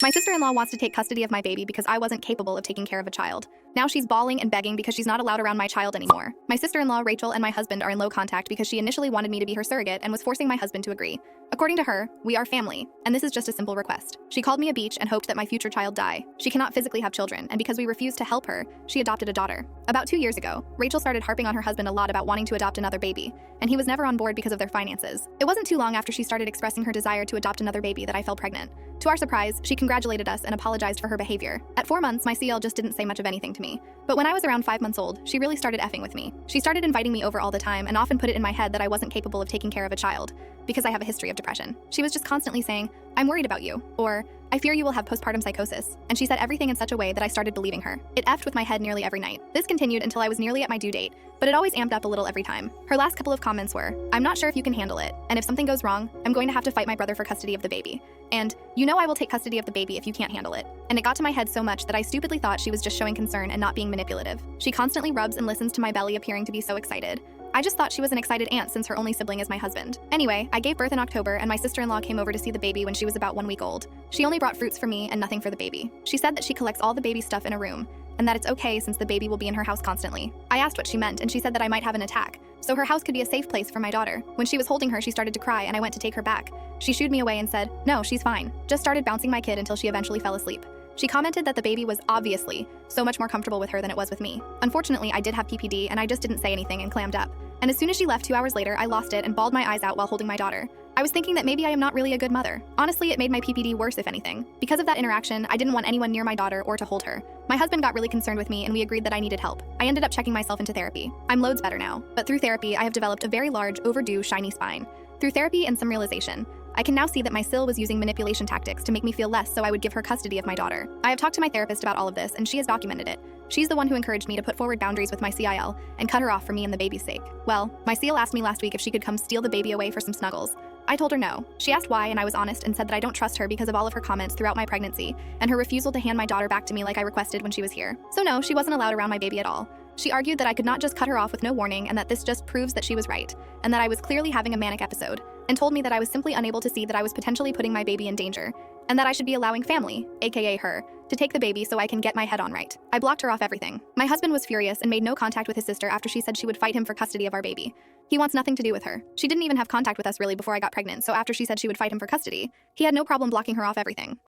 My sister-in-law wants to take custody of my baby because I wasn't capable of taking care of a child. Now she's bawling and begging because she's not allowed around my child anymore. My sister-in-law, Rachel, and my husband are in low contact because she initially wanted me to be her surrogate and was forcing my husband to agree. According to her, we are family, and this is just a simple request. She called me a beach and hoped that my future child die. She cannot physically have children, and because we refused to help her, she adopted a daughter. About 2 years ago, Rachel started harping on her husband a lot about wanting to adopt another baby, and he was never on board because of their finances. It wasn't too long after she started expressing her desire to adopt another baby that I fell pregnant. To our surprise, she congratulated us and apologized for her behavior. At 4 months, my CL just didn't say much of anything to me. But when I was around 5 months old, she really started effing with me. She started inviting me over all the time and often put it in my head that I wasn't capable of taking care of a child because I have a history of depression. She was just constantly saying, "I'm worried about you," or "I fear you will have postpartum psychosis." And she said everything in such a way that I started believing her. It effed with my head nearly every night. This continued until I was nearly at my due date, but it always amped up a little every time. Her last couple of comments were, "I'm not sure if you can handle it, and if something goes wrong, I'm going to have to fight my brother for custody of the baby. And, you know I will take custody of the baby if you can't handle it." And it got to my head so much that I stupidly thought she was just showing concern and not being manipulative. She constantly rubs and listens to my belly, appearing to be so excited. I just thought she was an excited aunt since her only sibling is my husband. Anyway, I gave birth in October and my sister-in-law came over to see the baby when she was about 1 week old. She only brought fruits for me and nothing for the baby. She said that she collects all the baby stuff in a room and that it's okay since the baby will be in her house constantly. I asked what she meant and she said that I might have an attack, so her house could be a safe place for my daughter. When she was holding her, she started to cry and I went to take her back. She shooed me away and said, "No, she's fine." Just started bouncing my kid until she eventually fell asleep. She commented that the baby was obviously so much more comfortable with her than it was with me. Unfortunately, I did have PPD and I just didn't say anything and clammed up. And as soon as she left 2 hours later, I lost it and bawled my eyes out while holding my daughter. I was thinking that maybe I am not really a good mother. Honestly, it made my PPD worse if anything. Because of that interaction, I didn't want anyone near my daughter or to hold her. My husband got really concerned with me and we agreed that I needed help. I ended up checking myself into therapy. I'm loads better now. But through therapy, I have developed a very large, overdue, shiny spine. Through therapy and some realization, I can now see that my SIL was using manipulation tactics to make me feel less so I would give her custody of my daughter. I have talked to my therapist about all of this and she has documented it. She's the one who encouraged me to put forward boundaries with my CIL and cut her off for me and the baby's sake. Well, my CL asked me last week if she could come steal the baby away for some snuggles. I told her no. She asked why and I was honest and said that I don't trust her because of all of her comments throughout my pregnancy and her refusal to hand my daughter back to me like I requested when she was here. So no, she wasn't allowed around my baby at all. She argued that I could not just cut her off with no warning and that this just proves that she was right, and that I was clearly having a manic episode, and told me that I was simply unable to see that I was potentially putting my baby in danger, and that I should be allowing family, aka her, to take the baby so I can get my head on right. I blocked her off everything. My husband was furious and made no contact with his sister after she said she would fight him for custody of our baby. He wants nothing to do with her. She didn't even have contact with us really before I got pregnant, so after she said she would fight him for custody, he had no problem blocking her off everything.